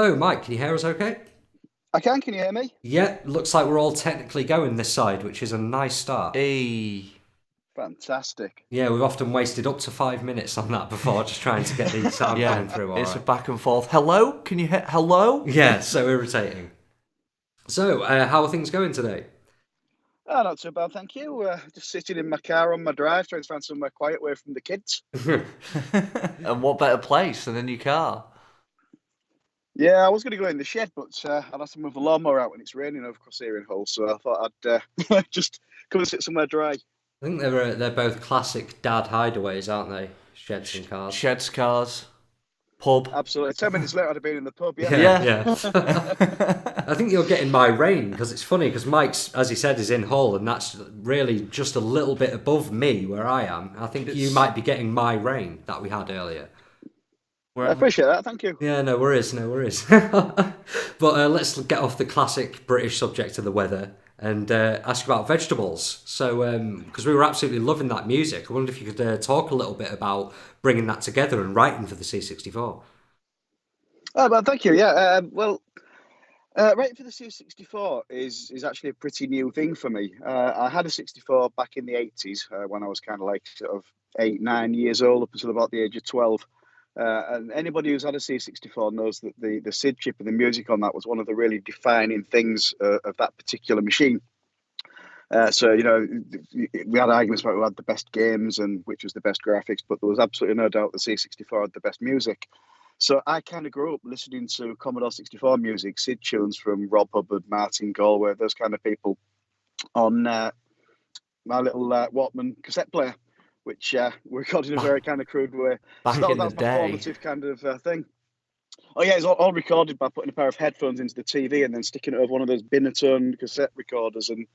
Hello, Mike. Can you hear us okay? I can you hear me? Yeah, looks like we're all technically going this side, which is a nice start. Hey. Fantastic. Yeah, we've often wasted up to 5 minutes on that before, just trying to get the sound Yeah, coming through all it's a right. back and forth. Hello? Can you hear? Hello? Yeah, so irritating. So, how are things going today? Oh, not too bad, thank you. Just sitting in my car on my drive, trying to find somewhere quiet away from the kids. And what better place than in your car? Yeah, I was going to go in the shed, but I'd have to move the lawnmower out when it's raining over across here in Hull, so I thought I'd just come and sit somewhere dry. I think they're both classic dad hideaways, aren't they? Sheds and cars. Sheds, cars, pub. Absolutely. 10 minutes later, I'd have been in the pub, yeah. Yeah. I think you're getting my rain because it's funny because Mike's, as he said, is in Hull, and that's really just a little bit above me where I am. I think you might be getting my rain that we had earlier. I appreciate that, thank you. Yeah, no worries, no worries. But let's get off the classic British subject of the weather and ask you about vegetables. So, because we were absolutely loving that music, I wondered if you could talk a little bit about bringing that together and writing for the C64. Oh, well, thank you, yeah. Writing for the C64 is actually a pretty new thing for me. I had a 64 back in the 80s when I was kind of like sort of 8, 9 years old up until about the age of 12. And anybody who's had a C64 knows that the SID chip and the music on that was one of the really defining things of that particular machine. So, we had arguments about who had the best games and which was the best graphics, but there was absolutely no doubt the C64 had the best music. So I kind of grew up listening to Commodore 64 music, SID tunes from Rob Hubbard, Martin Galway, those kind of people on my little Walkman cassette player, which we recorded in a very kind of crude way. Back So in that the was my day. formative kind of thing. Oh yeah, it's all recorded by putting a pair of headphones into the TV and then sticking it over one of those Binatone cassette recorders and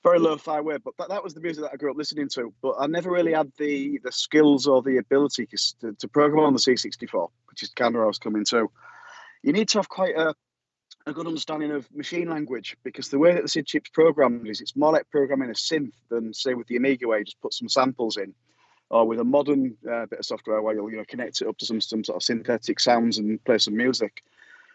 very lo-fi way. But that was the music that I grew up listening to. But I never really had the skills or the ability to program on the C64, which is kind of where I was coming to. You need to have quite a good understanding of machine language because the way that the SID chip's programmed is it's more like programming a synth than say with the Amiga where you just put some samples in, or with a modern bit of software where you'll connect it up to some sort of synthetic sounds and play some music.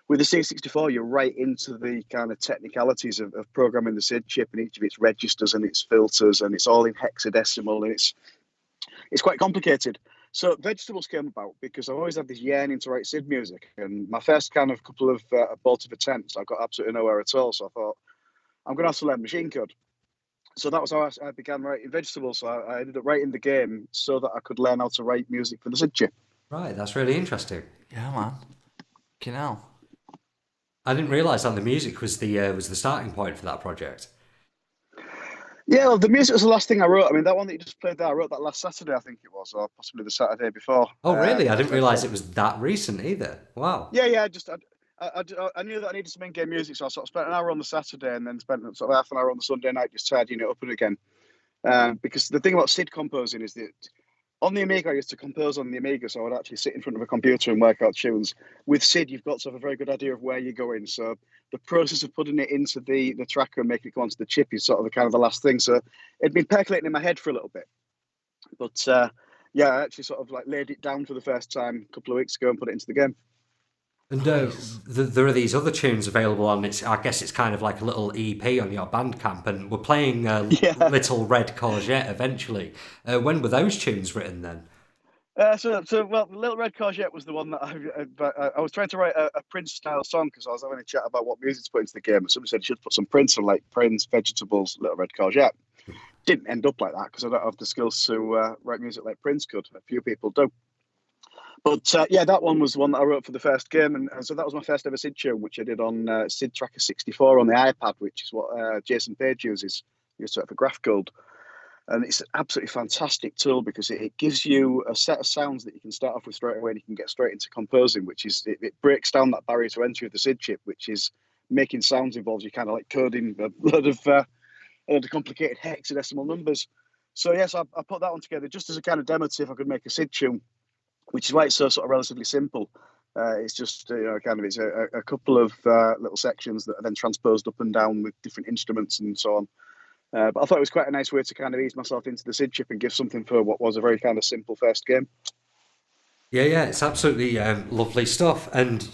With the C64, you're right into the kind of technicalities of programming the SID chip and each of its registers and its filters, and it's all in hexadecimal, and it's quite complicated. So vegetables came about because I've always had this yearning to write SID music, and my first kind of couple of abortive attempts, I got absolutely nowhere at all. So I thought I'm going to have to learn machine code. So that was how I began writing vegetables. So I ended up writing the game so that I could learn how to write music for the SID chip. Right, that's really interesting. Yeah, man. Hell. I didn't realise that the music was the starting point for that project. Yeah, well, the music was the last thing I wrote. I mean, that one that you just played there, I wrote that last Saturday, I think it was, or possibly the Saturday before. Oh, really? I didn't realise it was that recent either. Wow. Yeah. I knew that I needed some in-game music, so I sort of spent an hour on the Saturday and then spent sort of half an hour on the Sunday night just tidying it up and again. Because the thing about SID composing is that on the Amiga, I used to compose on the Amiga, so I would actually sit in front of a computer and work out tunes. With SID, you've got to have a very good idea of where you're going. So the process of putting it into the tracker and making it go onto the chip is sort of the kind of the last thing. So it'd been percolating in my head for a little bit. But yeah, I actually sort of like laid it down for the first time a couple of weeks ago and put it into the game. And there are these other tunes available on it. I guess it's kind of like a little EP on your Bandcamp, and we're playing Yeah. Little Red Courgette eventually. When were those tunes written then? Well, Little Red Courgette was the one that I was trying to write a Prince-style song because I was having a chat about what music to put into the game, and somebody said you should put some Prince on, like Prince, Vegetables, Little Red Courgette. Didn't end up like that because I don't have the skills to write music like Prince could. A few people do. But yeah, that one was the one that I wrote for the first game, and so that was my first ever SID tune, which I did on SID Tracker 64 on the iPad, which is what Jason Page uses. He used it for Graph Gold. And it's an absolutely fantastic tool because it gives you a set of sounds that you can start off with straight away and you can get straight into composing, which is, it breaks down that barrier to entry of the SID chip, which is making sounds involves you kind of like coding a lot of complicated hexadecimal numbers. So yes, I put that one together just as a kind of demo to see if I could make a SID tune, which is why it's so sort of relatively simple. It's just it's a couple of little sections that are then transposed up and down with different instruments and so on. But I thought it was quite a nice way to kind of ease myself into the SID chip and give something for what was a very kind of simple first game. Yeah, it's absolutely lovely stuff. And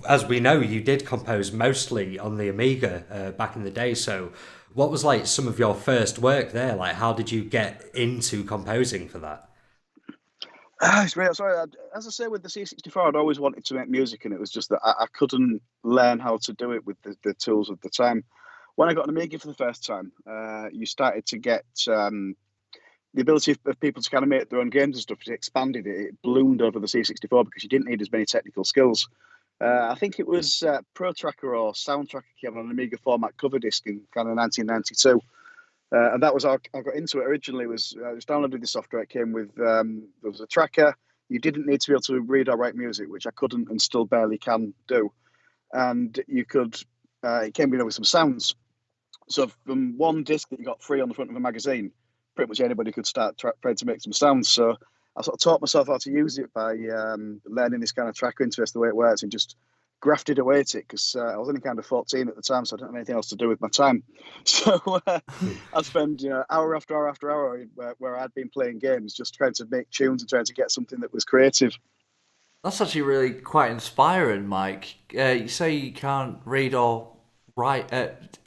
as we know, you did compose mostly on the Amiga back in the day. So, what was like some of your first work there? Like, how did you get into composing for that? It's real. Sorry, as I say, with the C64, I'd always wanted to make music, and it was just that I couldn't learn how to do it with the tools of the time. When I got an Amiga for the first time, you started to get the ability of people to kind of make their own games and stuff. It expanded, it bloomed over the C64 because you didn't need as many technical skills. I think it was Pro Tracker or Sound Tracker came on an Amiga format cover disc in kind of 1992. And that was how I got into it originally. Was I just downloaded the software. It came with there was a tracker. You didn't need to be able to read or write music, which I couldn't and still barely can do. And you could. It came with some sounds. So from one disc that you got free on the front of a magazine, pretty much anybody could start trying to make some sounds. So I sort of taught myself how to use it by learning this kind of tracker interface, the way it works, and just grafted away at it because I was only kind of 14 at the time, so I didn't have anything else to do with my time. So I'd spend hour after hour after hour where I'd been playing games, just trying to make tunes and trying to get something that was creative. That's actually really quite inspiring, Mike. You say you can't read or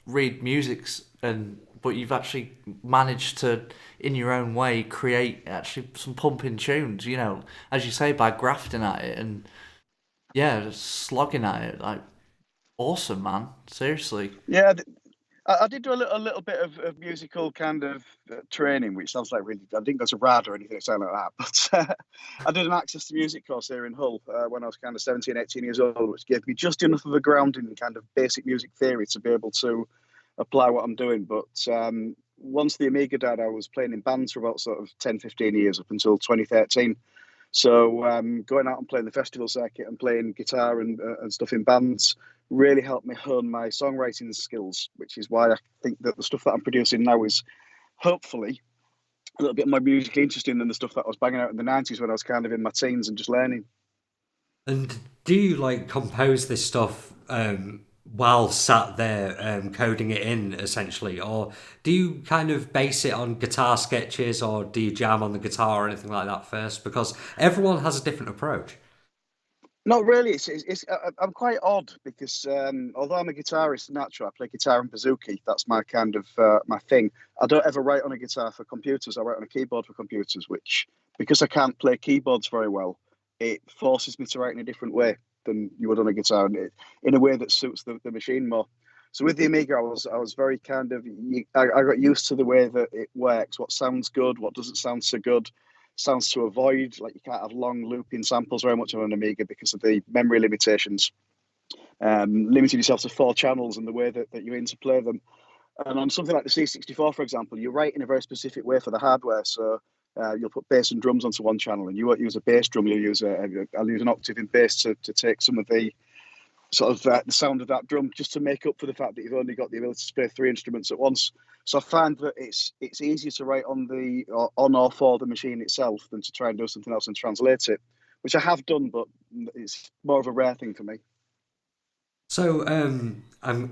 read musics, but you've actually managed to, in your own way, create actually some pumping tunes. As you say, by grafting at it and just slogging at it. Like, awesome, man. Seriously. Yeah, I did do a little bit of musical kind of training, which sounds like really. I didn't go to RAD or anything like that, but I did an Access to Music course here in Hull when I was kind of 17, 18 years old, which gave me just enough of a grounding in kind of basic music theory to be able to apply what I'm doing. But once the Amiga died, I was playing in bands for about sort of 10, 15 years up until 2013. So going out and playing the festival circuit and playing guitar and stuff in bands really helped me hone my songwriting skills, which is why I think that the stuff that I'm producing now is hopefully a little bit more musically interesting than the stuff that I was banging out in the 90s when I was kind of in my teens and just learning. And do you like compose this stuff while sat there coding it in essentially, or do you kind of base it on guitar sketches, or do you jam on the guitar or anything like that first? Because everyone has a different approach. Not really. I'm quite odd because although I'm a guitarist naturally, I play guitar and bouzouki. That's my kind of my thing. I don't ever write on a guitar for computers. I write on a keyboard for computers, which because I can't play keyboards very well, it forces me to write in a different way than you would on a guitar, and in a way that suits the machine more. So with the Amiga, I was very kind of I got used to the way that it works. What sounds good, what doesn't sound so good, sounds to avoid. Like you can't have long looping samples very much on an Amiga because of the memory limitations. Limiting yourself to 4 channels and the way that you interplay them. And on something like the C64, for example, you write in a very specific way for the hardware. So you'll put bass and drums onto one channel, and you won't use a bass drum. I'll use an octave in bass to take some of the sort of the sound of that drum, just to make up for the fact that you've only got the ability to play 3 instruments at once. So I find that it's easier to write on or for the machine itself than to try and do something else and translate it, which I have done, but it's more of a rare thing for me. So,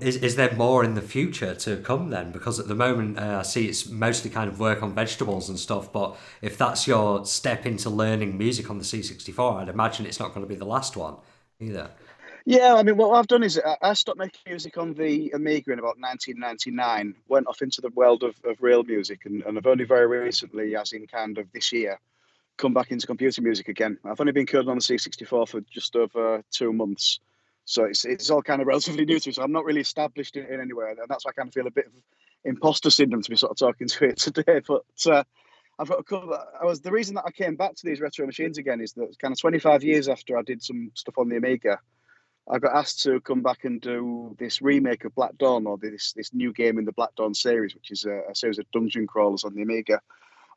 is there more in the future to come then? Because at the moment, I see it's mostly kind of work on vegetables and stuff. But if that's your step into learning music on the C64, I'd imagine it's not going to be the last one either. Yeah, I mean, what I've done is I stopped making music on the Amiga in about 1999, went off into the world of real music, and I've only very recently, as in kind of this year, come back into computer music again. I've only been coding on the C64 for just over 2 months. So it's all kind of relatively new to me. So I'm not really established in anywhere. And that's why I kind of feel a bit of imposter syndrome to be sort of talking to it today. But I've got a couple. The reason that I came back to these retro machines again is that kind of 25 years after I did some stuff on the Amiga, I got asked to come back and do this remake of Black Dawn, or this new game in the Black Dawn series, which is a series of dungeon crawlers on the Amiga.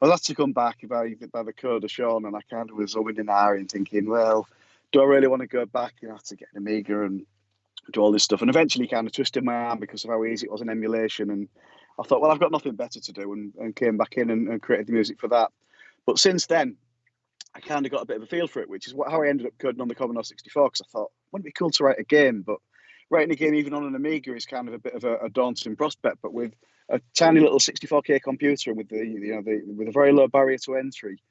I was asked to come back by the coder Sean, and I kind of was umming and ahhing, thinking, well, do I really want to go back? You know, to get an Amiga and do all this stuff, and eventually kind of twisted my arm because of how easy it was in emulation. And I thought, well, I've got nothing better to do, and came back in and created the music for that. But since then, I kind of got a bit of a feel for it, which is how I ended up coding on the Commodore 64, because I thought, wouldn't it be cool to write a game? But writing a game even on an Amiga is kind of a bit of a daunting prospect. But with a tiny little 64K computer with with a very low barrier to entry,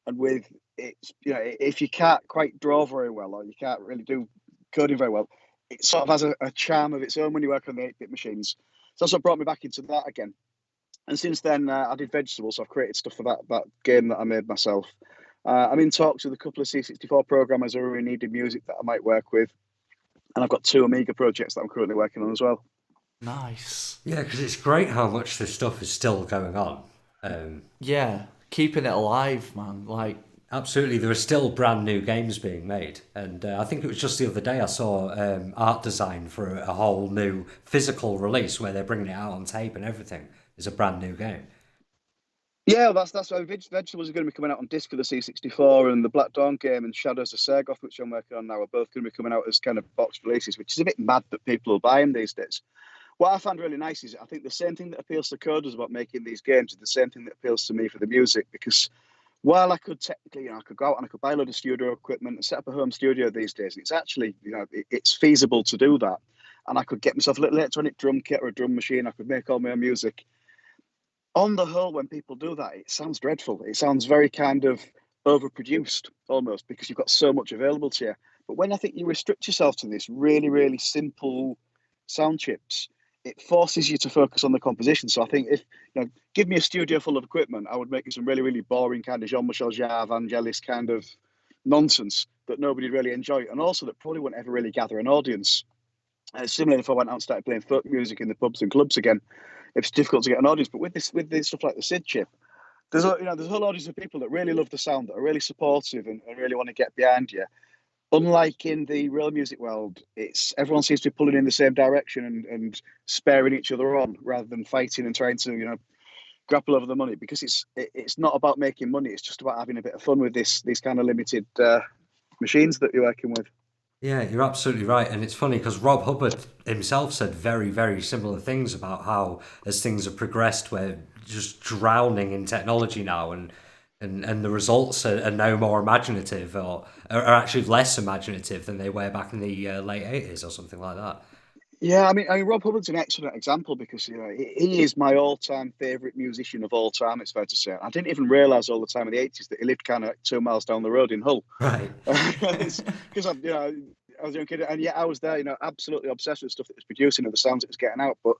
and with it's if you can't quite draw very well or you can't really do coding very well, it sort of has a charm of its own when you work on the 8-bit machines. So that's what brought me back into that again. And since then, I did vegetables. So I've created stuff for that game that I made myself. I'm in talks with a couple of C64 programmers who really needed music that I might work with. And I've got 2 Amiga projects that I'm currently working on as well. Nice. Yeah, because it's great how much this stuff is still going on. Yeah, keeping it alive, man. Like, Absolutely, there are still brand new games being made, and I think it was just the other day I saw art design for a whole new physical release where they're bringing it out on tape and everything. It's a brand new game. Yeah, that's why vegetables are going to be coming out on disc for the C64, and the Black Dawn game and Shadows of Sergoth, which I'm working on now, are both going to be coming out as kind of box releases, which is a bit mad that people will buy them these days. What I found really nice is I think the same thing that appeals to coders about making these games is the same thing that appeals to me for the music, because while I could technically, I could go out and I could buy a load of studio equipment and set up a home studio these days, it's actually, it's feasible to do that. And I could get myself a little electronic drum kit or a drum machine. I could make all my own music. On the whole, when people do that, it sounds dreadful. It sounds very kind of overproduced almost because you've got so much available to you. But when I think you restrict yourself to this really, really simple sound chips, it forces you to focus on the composition. So I think if give me a studio full of equipment, I would make some really, really boring kind of Jean-Michel Jarre, Vangelis kind of nonsense that nobody really enjoy, and also that probably wouldn't ever really gather an audience. Similarly, if I went out and started playing folk music in the pubs and clubs again, it's difficult to get an audience. But with this stuff like the SID chip, there's a whole audience of people that really love the sound, that are really supportive and really want to get behind you. Unlike in the real music world, everyone seems to be pulling in the same direction and sparing each other on rather than fighting and trying to grapple over the money, because it's not about making money. It's just about having a bit of fun with these kind of limited machines that you're working with. Yeah, you're absolutely right. And it's funny because Rob Hubbard himself said very, very similar things about how, as things have progressed, we're just drowning in technology now, and the results are no more imaginative, or are actually less imaginative than they were back in the late 80s or something like that. Yeah, I mean, Rob Hubbard's an excellent example because he is my all-time favorite musician of all time. It's fair to say. I didn't even realize all the time in the '80s that he lived kind of 2 miles down the road in Hull. Right. Because I was a young kid, and yet I was there, absolutely obsessed with stuff that was producing and the sounds it was getting out. But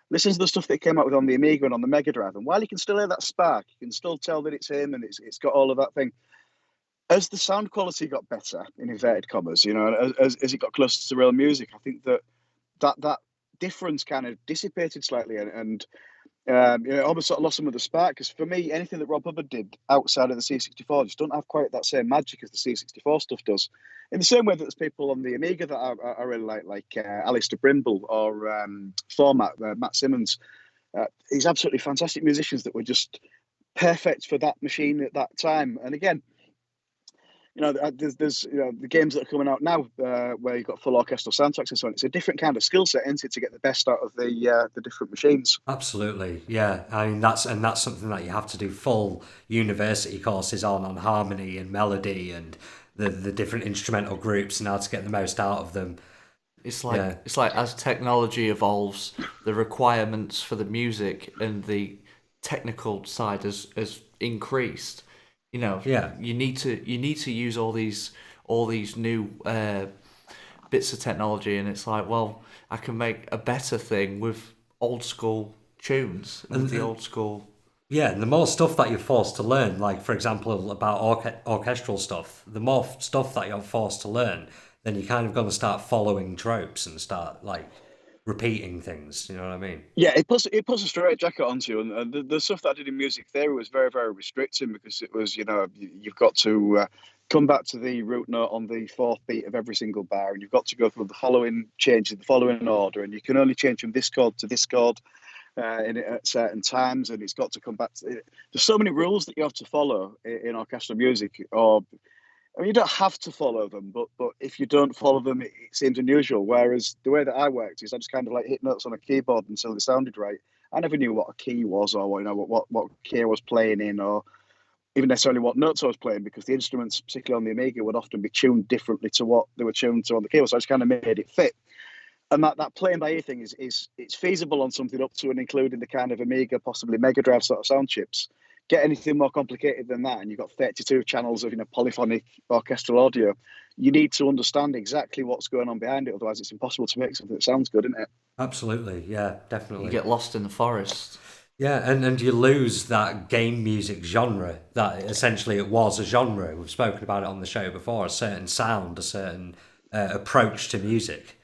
listen to the stuff that came out with on the Amiga and on the Mega Drive, and while you can still hear that spark, you can still tell that it's him and it's got all of that thing. As the sound quality got better, in inverted commas, as it got closer to real music, I think that difference kind of dissipated slightly, and almost sort of lost some of the spark. Because for me, anything that Rob Hubbard did outside of the C64 just don't have quite that same magic as the C64 stuff does. In the same way that there's people on the Amiga that I really like Alistair Brimble or Format, Matt Simmons. He's absolutely fantastic musicians that were just perfect for that machine at that time. And again, there's the games that are coming out now where you've got full orchestral soundtracks and so on. It's a different kind of skill set, isn't it, to get the best out of the different machines. Absolutely, yeah. I mean, that's something that you have to do full university courses on harmony and melody and the different instrumental groups and how to get the most out of them. it's like as technology evolves, the requirements for the music and the technical side has increased. Yeah. You need to use all these new bits of technology, and it's like, well, I can make a better thing with old school tunes and the old school. Yeah, and the more stuff that you're forced to learn, like for example about orchestral stuff, the more stuff that you're forced to learn, then you're kind of going to start following tropes and start like repeating things. You know what I mean? Yeah, it puts a straight jacket onto you, and the stuff that I did in music theory was very, very restricting because it was, you've got to come back to the root note on the fourth beat of every single bar, and you've got to go through the following changes, the following order, and you can only change from this chord to this chord at certain times, and it's got to come back to it. There's so many rules that you have to follow in orchestral music, you don't have to follow them, but if you don't follow them, it seems unusual. Whereas the way that I worked is I just kind of like hit notes on a keyboard until it sounded right. I never knew what a key was, or what key I was playing in, or even necessarily what notes I was playing, because the instruments, particularly on the Amiga, would often be tuned differently to what they were tuned to on the keyboard. So I just kind of made it fit. And that playing by ear thing is it's feasible on something up to and including the kind of Amiga, possibly Mega Drive sort of sound chips. get anything more complicated than that, and you've got 32 channels of polyphonic orchestral audio, you need to understand exactly what's going on behind it. Otherwise, it's impossible to make something that sounds good, isn't it? Absolutely, yeah, definitely. You get lost in the forest. Yeah, and you lose that game music genre that essentially it was a genre. We've spoken about it on the show before, a certain sound, a certain approach to music.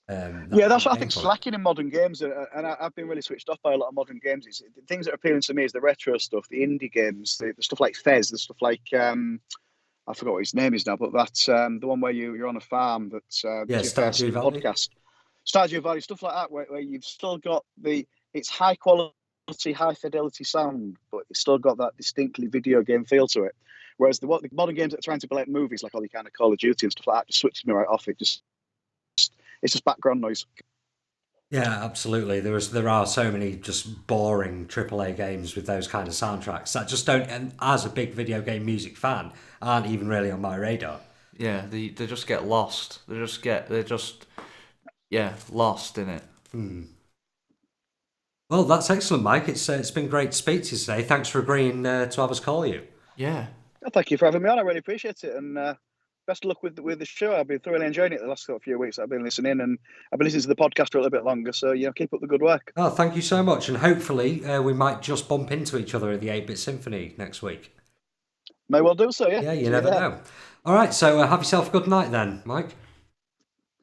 Yeah, that's what I think's lacking in modern games, and I've been really switched off by a lot of modern games. It's, the things that are appealing to me is the retro stuff, the indie games, the stuff like Fez, the stuff like I forgot what his name is now, but that's the one where you're on a farm that's Stardew Valley podcast, Stardew Valley, stuff like that, where you've still got it's high quality, high fidelity sound, but it's still got that distinctly video game feel to it. Whereas the modern games that are trying to be like movies, like all the kind of Call of Duty and stuff like that, just switches me right off. It's just background noise. Yeah, absolutely. There are so many just boring AAA games with those kind of soundtracks that just don't, and as a big video game music fan, aren't even really on my radar. Yeah, they just get lost. They're just lost in it. Well, that's excellent, Mike. It's been great to speak to you today. Thanks for agreeing to have us call you. Yeah. Well, thank you for having me on. I really appreciate it, and best of luck with the show. I've been thoroughly enjoying it the last few weeks. I've been listening, and I've been listening to the podcast for a little bit longer. So keep up the good work. Oh, thank you so much, and hopefully we might just bump into each other at the 8-Bit Symphony next week. May well do so. Yeah. Yeah, you never know. All right, so have yourself a good night then, Mike.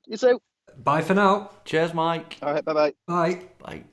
You too. Bye for now. Cheers, Mike. All right. Bye-bye. Bye. Bye.